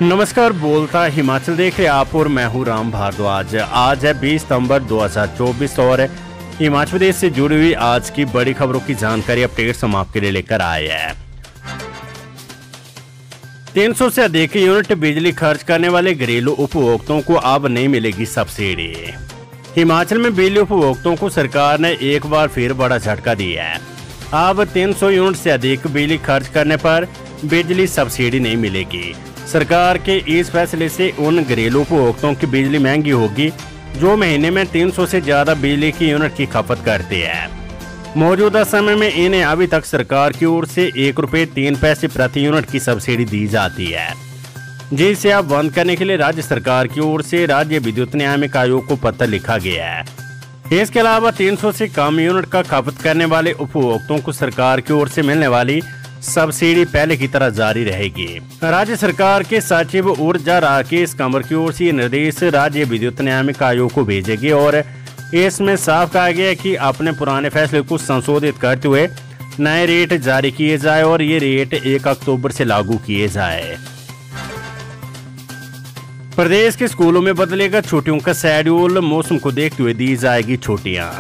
नमस्कार, बोलता हिमाचल देख रहे आप और मैं हूं राम भारद्वाज। आज है 20 सितंबर 2024 और हिमाचल प्रदेश से जुड़ी हुई आज की बड़ी खबरों की जानकारी अपडेट्स हम आपके लिए लेकर आए हैं। 300 से अधिक यूनिट बिजली खर्च करने वाले घरेलू उपभोक्ताओं को अब नहीं मिलेगी सब्सिडी। हिमाचल में बिजली उपभोक्ताओं को सरकार ने एक बार फिर बड़ा झटका दिया है। अब 300 यूनिट से अधिक बिजली खर्च करने पर बिजली सब्सिडी नहीं मिलेगी। सरकार के इस फैसले से उन घरेलू उपभोक्ताओं की बिजली महंगी होगी जो महीने में 300 से ज्यादा बिजली की यूनिट की खपत करते हैं। मौजूदा समय में इन्हें अभी तक सरकार की ओर से ₹1.03 प्रति यूनिट की सब्सिडी दी जाती है, जिसे अब बंद करने के लिए राज्य सरकार की ओर से राज्य विद्युत नियामक आयोग को पत्र लिखा गया है। इसके अलावा 300 से कम यूनिट का खपत करने वाले उपभोक्ताओं को सरकार की ओर से मिलने वाली सब्सिडी पहले की तरह जारी रहेगी। राज्य सरकार के सचिव ऊर्जा राकेश कंवर की ओर से ये निर्देश राज्य विद्युत नियामक आयोग को भेजेगी और इसमें साफ कहा गया है कि अपने पुराने फैसले को संशोधित करते हुए नए रेट जारी किए जाए और ये रेट 1 अक्टूबर से लागू किए जाए। प्रदेश के स्कूलों में बदलेगा छुट्टियों का शेड्यूल, मौसम को देखते हुए दी जाएगी छुट्टियां।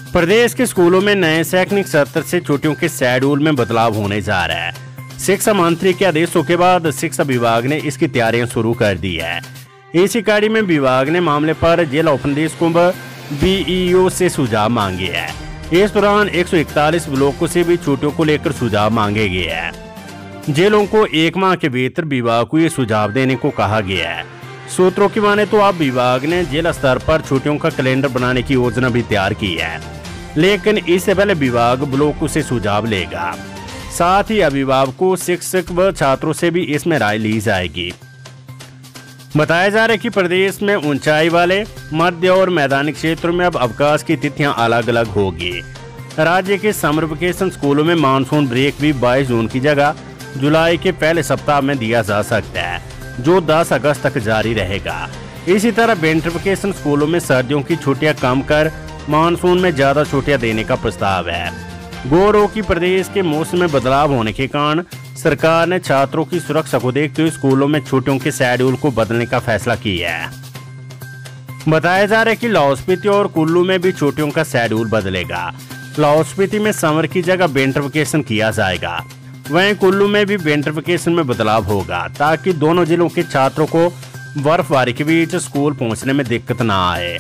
प्रदेश के स्कूलों में नए शैक्षणिक सत्र से छुट्टियों के शेड्यूल में बदलाव होने जा रहा है। शिक्षा मंत्री के आदेशों के बाद शिक्षा विभाग ने इसकी तैयारियां शुरू कर दी है। इसी कड़ी में विभाग ने मामले पर जिला उपनिदेशकों व बीईओ से सुझाव मांगे हैं। इस दौरान 141 ब्लॉकों से भी छुट्टियों को लेकर सुझाव मांगे गए हैं। जिलों को 1 माह के भीतर विभाग को ये सुझाव देने को कहा गया है। सूत्रों की माने तो अब विभाग ने जिला स्तर पर छुट्टियों का कैलेंडर बनाने की योजना भी तैयार की है, लेकिन इससे पहले विभाग ब्लॉकों से सुझाव लेगा। साथ ही अभिभावकों, शिक्षक व छात्रों से भी इसमें राय ली जाएगी। बताया जा रहा है कि प्रदेश में ऊंचाई वाले, मध्य और मैदानी क्षेत्रों में अब अवकाश की तिथियां अलग अलग होगी। राज्य के समर वेकेशन स्कूलों में मानसून ब्रेक भी 22 जून की जगह जुलाई के पहले सप्ताह में दिया जा सकता है, जो 10 अगस्त तक जारी रहेगा। इसी तरह विंटर वेकेशन स्कूलों में सर्दियों की छुट्टियां कम कर मानसून में ज्यादा छुट्टियां देने का प्रस्ताव है। गौर हो कि प्रदेश के मौसम में बदलाव होने के कारण सरकार ने छात्रों की सुरक्षा को देखते हुए स्कूलों में छुट्टियों के शेड्यूल को बदलने का फैसला किया है। बताया जा रहा है कि लाहौल स्पीति और कुल्लू में भी छुट्टियों का शेड्यूल बदलेगा। लाहौल स्पीति में समर की जगह विंटर वेकेशन किया जाएगा, वहीं कुल्लू में भी विंटर वेकेशन में बदलाव होगा, ताकि दोनों जिलों के छात्रों को बर्फबारी के बीच स्कूल पहुंचने में दिक्कत न आए।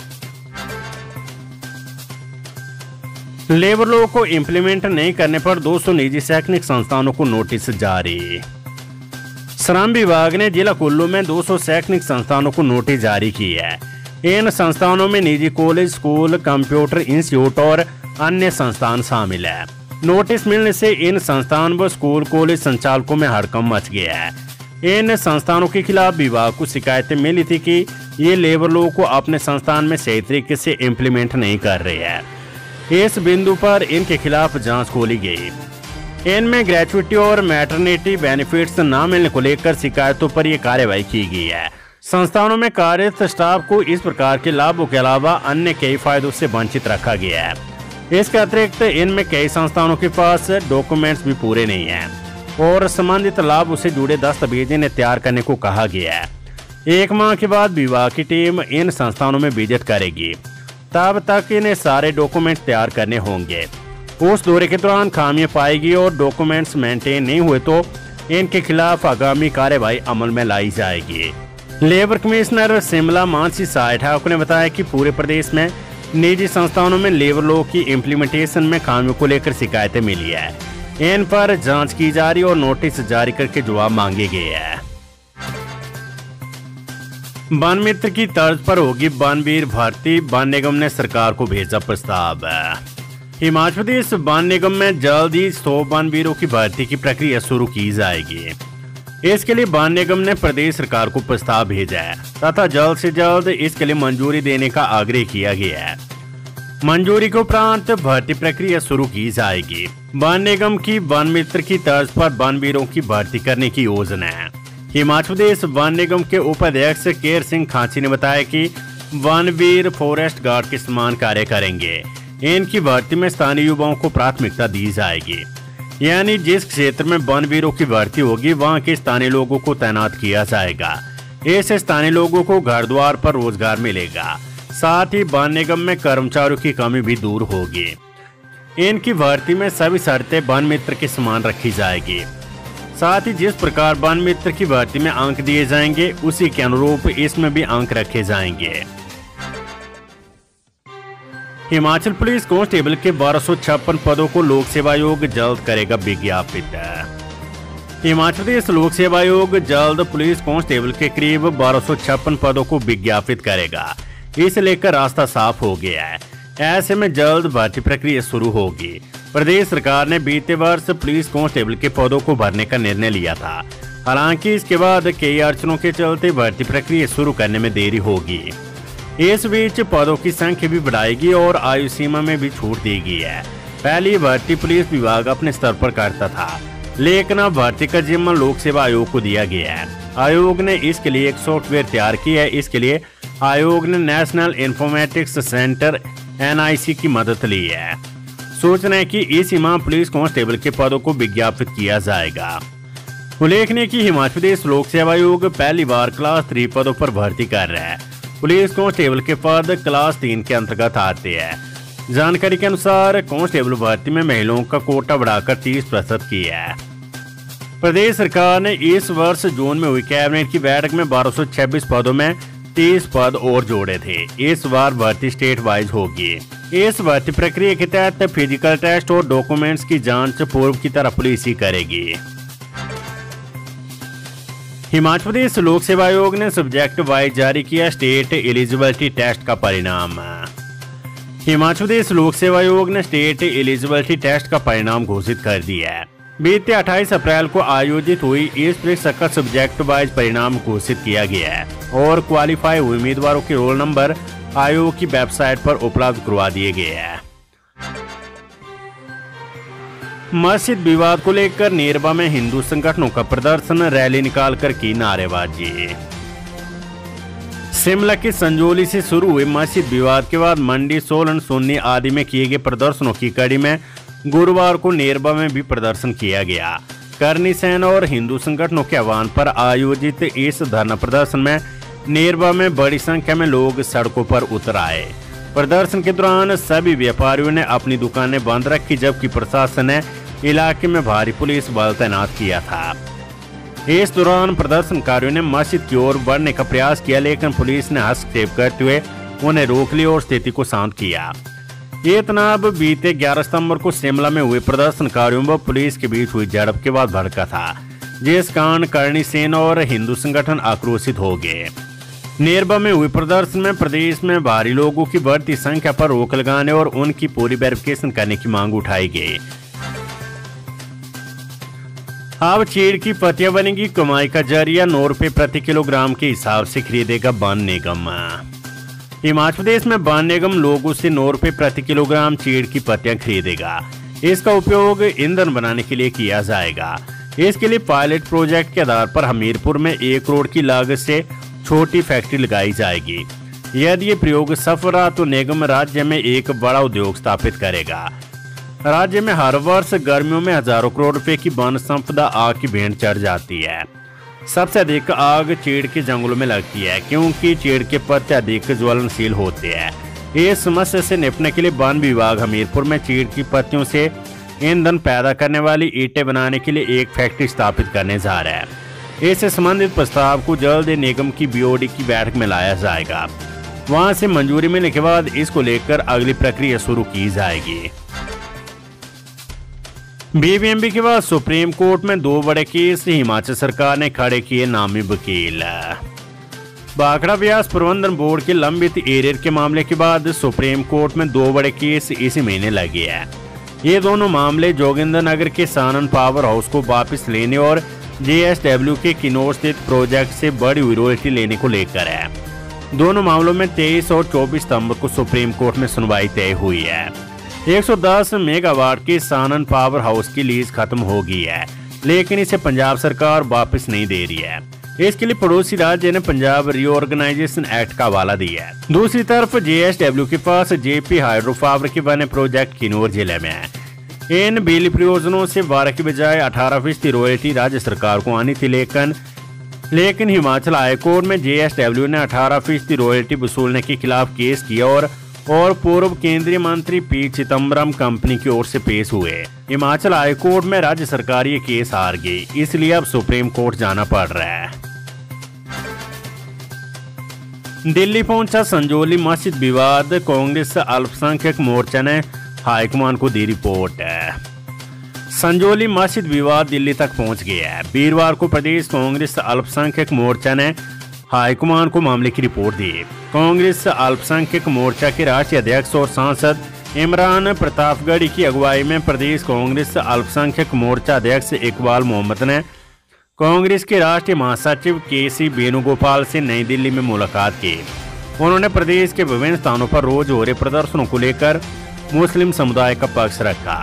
लेबर लॉ को इम्प्लीमेंट नहीं करने पर 200 निजी शैक्षणिक संस्थानों को नोटिस जारी। श्रम विभाग ने जिला कुल्लू में 200 शैक्षणिक संस्थानों को नोटिस जारी की है। इन संस्थानों में निजी कॉलेज, स्कूल, कंप्यूटर इंस्टीट्यूट और अन्य संस्थान शामिल है। नोटिस मिलने से इन संस्थान व स्कूल कॉलेज संचालकों में हड़कंप मच गया है। इन संस्थानों के खिलाफ विभाग को शिकायतें मिली थी कि ये लेबर लॉ को अपने संस्थान में सही तरीके से इम्प्लीमेंट नहीं कर रहे हैं। इस बिंदु पर इनके खिलाफ जांच खोली गई। इनमें ग्रेचुइटी और मैटरनिटी बेनिफिट्स न मिलने को लेकर शिकायतों पर यह कार्रवाई की गई है। संस्थानों में कार्यरत स्टाफ को इस प्रकार के लाभों के अलावा अन्य कई फायदों से वंचित रखा गया है। इसके अतिरिक्त इनमें कई संस्थानों के पास डॉक्यूमेंट्स भी पूरे नहीं हैं और संबंधित लाभों से जुड़े दस्तावेज इन्हें तैयार करने को कहा गया है। 1 माह के बाद विभाग की टीम इन संस्थानों में विजिट करेगी, तब तक इन्हें सारे डॉक्यूमेंट तैयार करने होंगे। उस दौरे के दौरान खामियां पाएगी और डॉक्यूमेंट्स मेंटेन नहीं हुए तो इनके खिलाफ आगामी कार्रवाई अमल में लाई जाएगी। लेबर कमिश्नर शिमला मानसी साय ठाकुर ने बताया कि पूरे प्रदेश में निजी संस्थानों में लेबर लॉ की इम्प्लीमेंटेशन में खामियों को लेकर शिकायतें मिली है। इन पर जांच की जा रही और नोटिस जारी करके जवाब मांगे गए हैं। वन मित्र की तर्ज पर होगी वनवीर भर्ती, वन निगम ने सरकार को भेजा प्रस्ताव। हिमाचल प्रदेश वन निगम में जल्द ही 100 वनवीरों की भर्ती की प्रक्रिया शुरू की जाएगी। इसके लिए वन निगम ने प्रदेश सरकार को प्रस्ताव भेजा है तथा जल्द से जल्द इसके लिए मंजूरी देने का आग्रह किया गया है। मंजूरी के उपरांत भर्ती प्रक्रिया शुरू की जाएगी। वन निगम की वन मित्र की तर्ज पर वनवीरों की भर्ती करने की योजना है। हिमाचल प्रदेश वन निगम के उपाध्यक्ष केर सिंह खांची ने बताया कि वनवीर फॉरेस्ट गार्ड के समान कार्य करेंगे। इनकी भर्ती में स्थानीय युवाओं को प्राथमिकता दी जाएगी। यानी जिस क्षेत्र में वनवीरों की भर्ती होगी वहां के स्थानीय लोगों को तैनात किया जाएगा। ऐसे स्थानीय लोगों को घर द्वार पर रोजगार मिलेगा। साथ ही वन निगम में कर्मचारियों की कमी भी दूर होगी। इनकी भर्ती में सभी शर्तें वन मित्र के समान रखी जाएगी। साथ ही जिस प्रकार वन मित्र की भर्ती में अंक दिए जाएंगे उसी के अनुरूप इसमें भी अंक रखे जाएंगे। हिमाचल पुलिस कांस्टेबल के 1256 पदों को लोक सेवा आयोग जल्द करेगा विज्ञापित। हिमाचल प्रदेश लोक सेवा आयोग जल्द पुलिस कांस्टेबल के करीब 1256 पदों को विज्ञापित करेगा। इसे लेकर रास्ता साफ हो गया है। ऐसे में जल्द भर्ती प्रक्रिया शुरू होगी। प्रदेश सरकार ने बीते वर्ष पुलिस कांस्टेबल के पदों को भरने का निर्णय लिया था। हालांकि इसके बाद कई अड़चनों के चलते भर्ती प्रक्रिया शुरू करने में देरी होगी। इस बीच पदों की संख्या भी बढ़ाएगी और आयु सीमा में भी छूट दी गई है। पहले ये भर्ती पुलिस विभाग अपने स्तर पर करता था, लेकिन अब भर्ती का जिम्मा लोक सेवा आयोग को दिया गया है। आयोग ने इसके लिए एक सॉफ्टवेयर तैयार किया है। इसके लिए आयोग ने नेशनल इंफॉर्मेटिक्स सेंटर NIC की मदद ली है। सूचना है कि इसी माह पुलिस कांस्टेबल के पदों को विज्ञापित किया जाएगा। उल्लेखनीय है कि हिमाचल प्रदेश लोक सेवा आयोग पहली बार क्लास 3 पदों पर भर्ती कर रहा है। पुलिस कांस्टेबल के पद क्लास 3 के अंतर्गत आते हैं। जानकारी के अनुसार कांस्टेबल भर्ती में महिलाओं का कोटा बढ़ाकर 30% किया है। प्रदेश सरकार ने इस वर्ष जून में हुई कैबिनेट की बैठक में 1226 पदों में 30 पद और जोड़े थे। इस बार भर्ती स्टेट वाइज होगी। इस भर्ती प्रक्रिया के तहत फिजिकल टेस्ट और डॉक्यूमेंट्स की जांच पूर्व की तरह पुलिस ही करेगी। हिमाचल प्रदेश लोक सेवा आयोग ने सब्जेक्ट वाइज जारी किया स्टेट एलिजिबिलिटी टेस्ट का परिणाम। हिमाचल प्रदेश लोक सेवा आयोग ने स्टेट एलिजिबिलिटी टेस्ट का परिणाम घोषित कर दिया है। बीते 28 अप्रैल को आयोजित हुई इस परीक्षा का सब्जेक्ट वाइज परिणाम घोषित किया गया है और क्वालिफाई हुए उम्मीदवारों के रोल नंबर आयोग की वेबसाइट पर उपलब्ध करवा दिए गए हैं। मस्जिद विवाद को लेकर नेरवा में हिंदू संगठनों का प्रदर्शन, रैली निकालकर की नारेबाजी। शिमला के संजौली से शुरू हुए मस्जिद विवाद के बाद मंडी, सोलन, सोनी आदि में किए गए प्रदर्शनों की कड़ी में गुरुवार को नेरवा में भी प्रदर्शन किया गया। करनी सेन और हिंदू संगठनों के आह्वान पर आयोजित इस धरना प्रदर्शन में नेरवा में बड़ी संख्या में लोग सड़कों पर उतर आए। प्रदर्शन के दौरान सभी व्यापारियों ने अपनी दुकानें बंद रखी, जबकि प्रशासन ने इलाके में भारी पुलिस बल तैनात किया था। इस दौरान प्रदर्शनकारियों ने मस्जिद की ओर बढ़ने का प्रयास किया, लेकिन पुलिस ने हस्तक्षेप करते हुए उन्हें रोक लिया और स्थिति को शांत किया। ये तनाव बीते 11 सितंबर को शिमला में हुए प्रदर्शनकारियों व पुलिस के बीच हुई झड़प के बाद भड़का था, जिस कारण करणी सेन और हिंदू संगठन आक्रोशित हो गए। नेरवा में हुए प्रदर्शन में प्रदेश में बाहरी लोगों की बढ़ती संख्या पर रोक लगाने और उनकी पूरी वेरिफिकेशन करने की मांग उठाई गई। अब चीड़ की पत्तियां बनेगी कमाई का जरिया, 9 रुपए प्रति किलोग्राम के हिसाब से खरीदेगा वन निगम। हिमाचल प्रदेश में वन निगम लोगों से 9 रुपए प्रति किलोग्राम चीड़ की पत्तियां खरीदेगा। इसका उपयोग ईंधन बनाने के लिए किया जाएगा। इसके लिए पायलट प्रोजेक्ट के आधार पर हमीरपुर में 1 करोड़ की लागत से छोटी फैक्ट्री लगाई जाएगी। यदि ये प्रयोग सफल रहा तो निगम राज्य में एक बड़ा उद्योग स्थापित करेगा। राज्य में हर वर्ष गर्मियों में हजारों करोड़ रुपए की वन संपदा आग की भेंट चढ़ जाती है। सबसे अधिक आग चीड़ के जंगलों में लगती है, क्योंकि चीड़ के पत्ते अधिक ज्वलनशील होते हैं। इस समस्या से निपटने के लिए वन विभाग हमीरपुर में चीड़ की पत्तियों से ईंधन पैदा करने वाली ईंटें बनाने के लिए एक फैक्ट्री स्थापित करने जा रहा है। इससे संबंधित प्रस्ताव को जल्द निगम की BOD की बैठक में लाया जाएगा। वहां से मंजूरी मिलने के बाद इसको लेकर अगली प्रक्रिया शुरू की जाएगी। BBMP के बाद सुप्रीम कोर्ट में 2 बड़े केस, हिमाचल सरकार ने खड़े किए नामी वकील। भाखड़ा ब्यास प्रबंधन बोर्ड के लंबित एरियर के मामले के बाद सुप्रीम कोर्ट में 2 बड़े केस इसी महीने लगे हैं। ये दोनों मामले जोगिंद्रनगर के सानन पावर हाउस को वापस लेने और JSW के किन्नौर स्थित प्रोजेक्ट से बड़ी हुई रॉयल्टी लेने को लेकर है। दोनों मामलों में 23 और 24 सितंबर को सुप्रीम कोर्ट में सुनवाई तय हुई है। 110 मेगावाट के सानन पावर हाउस की लीज खत्म हो गई है, लेकिन इसे पंजाब सरकार वापस नहीं दे रही है। इसके लिए पड़ोसी राज्य ने पंजाब रीऑर्गेनाइजेशन एक्ट का हवाला दिया है। दूसरी तरफ JSW के पास JP हाइड्रो पावर के बने प्रोजेक्ट किन्नौर जिले में है। इन बिजली परियोजनाओं से 12 की बजाय 18% रॉयल्टी राज्य सरकार को आनी थी, लेकिन हिमाचल हाईकोर्ट में JSW ने 18% रॉयल्टी वसूलने के खिलाफ केस किया और पूर्व केंद्रीय मंत्री पी चिदम्बरम कंपनी की ओर से पेश हुए। हिमाचल हाईकोर्ट में राज्य सरकार ये केस हार गई, इसलिए अब सुप्रीम कोर्ट जाना पड़ रहा है। दिल्ली पहुंचा संजौली मस्जिद विवाद, कांग्रेस अल्पसंख्यक मोर्चा ने हाईकमान को दी रिपोर्ट। संजौली मस्जिद विवाद दिल्ली तक पहुंच गया है। वीरवार को प्रदेश कांग्रेस अल्पसंख्यक मोर्चा ने हाईकमान को मामले की रिपोर्ट दी। कांग्रेस अल्पसंख्यक मोर्चा के राष्ट्रीय अध्यक्ष और सांसद इमरान प्रतापगढ़ी की अगुवाई में प्रदेश कांग्रेस अल्पसंख्यक मोर्चा अध्यक्ष इकबाल मोहम्मद ने कांग्रेस के राष्ट्रीय महासचिव KC वेणुगोपाल से नई दिल्ली में मुलाकात की। उन्होंने प्रदेश के विभिन्न स्थानों पर रोज हो रहे प्रदर्शनों को लेकर मुस्लिम समुदाय का पक्ष रखा।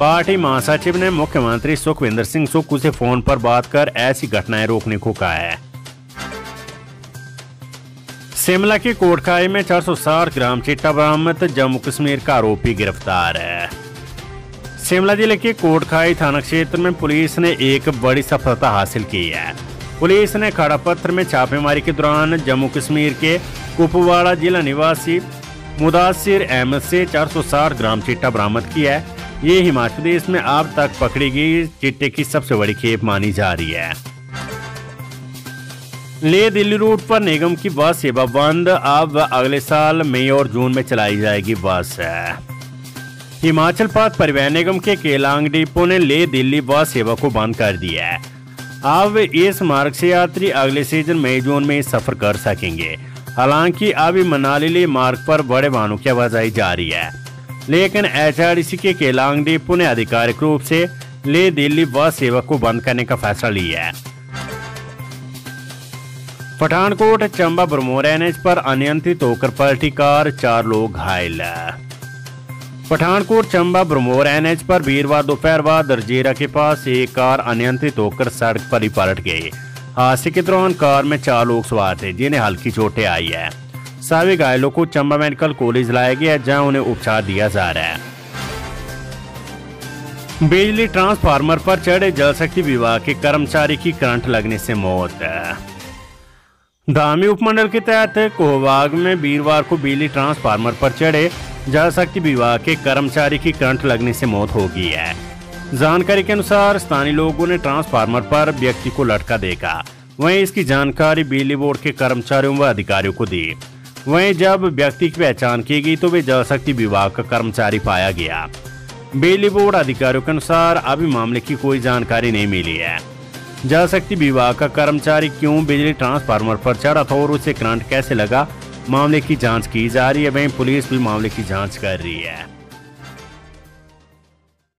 पार्टी महासचिव ने मुख्यमंत्री सुखविंदर सिंह सुक्खू से फोन पर बात कर ऐसी घटनाएं रोकने को कहा है। शिमला के कोटखाई में 460 ग्राम चिट्टा बरामद, जम्मू कश्मीर का आरोपी गिरफ्तार है। शिमला जिले के कोटखाई थाना क्षेत्र में पुलिस ने एक बड़ी सफलता हासिल की है। पुलिस ने खड़ापत्थर में छापेमारी के दौरान जम्मू कश्मीर के कुपवाड़ा जिला निवासी मुदासिर अहमद से 460 ग्राम चिट्टा बरामद किया है। ये हिमाचल प्रदेश में अब तक पकड़ी गई चिट्टे की सबसे बड़ी खेप मानी जा रही है। ले दिल्ली रूट पर निगम की बस सेवा बंद, अब अगले साल मई और जून में चलाई जाएगी बस। हिमाचल पथ परिवहन निगम के केलांग डिपो ने ले दिल्ली बस सेवा को बंद कर दिया है। अब इस मार्ग से यात्री अगले सीजन मई जून में सफर कर सकेंगे। हालांकि अभी मनाली ले मार्ग पर बड़े वाहनों की आवाजाही जारी है, लेकिन HRTC के केलांग डिपो ने आधिकारिक रूप से ले दिल्ली बस सेवा को बंद करने का फैसला लिया है। पठानकोट चंबा ब्रह्मोर NH पर अनियंत्रित होकर पलटी कार, 4 लोग घायल। पठानकोट चंबा ब्रह्मोर NH पर वीरवार दोपहर बाद दरजेरा के पास एक कार अनियंत्रित होकर सड़क पर ही पलट गई। हादसे के दौरान कार में 4 लोग सवार थे, जिन्हें हल्की चोटें आई है। सभी घायलों को चंबा मेडिकल कॉलेज लाया गया, जहां उन्हें उपचार दिया जा रहा है। बिजली ट्रांसफार्मर पर चढ़े जल शक्ति विभाग के कर्मचारी की करंट लगने से मौत। धामी उपमंडल के तहत कोहबाग में वीरवार को बिजली ट्रांसफार्मर पर चढ़े जल शक्ति विभाग के कर्मचारी की करंट लगने से मौत हो गई है। जानकारी के अनुसार स्थानीय लोगों ने ट्रांसफार्मर पर व्यक्ति को लटका देखा। वहीं इसकी जानकारी बिजली बोर्ड के कर्मचारियों व अधिकारियों को दी। वहीं जब व्यक्ति की पहचान की गई तो वे जल शक्ति विभाग का कर्मचारी पाया गया। बिजली बोर्ड अधिकारियों के अनुसार अभी मामले की कोई जानकारी नहीं मिली है। जल शक्ति विभाग का कर्मचारी क्यों बिजली ट्रांसफार्मर पर चढ़ा था और उसे करंट कैसे लगा, मामले की जांच की जा रही है। वहीं पुलिस भी मामले की जांच कर रही है।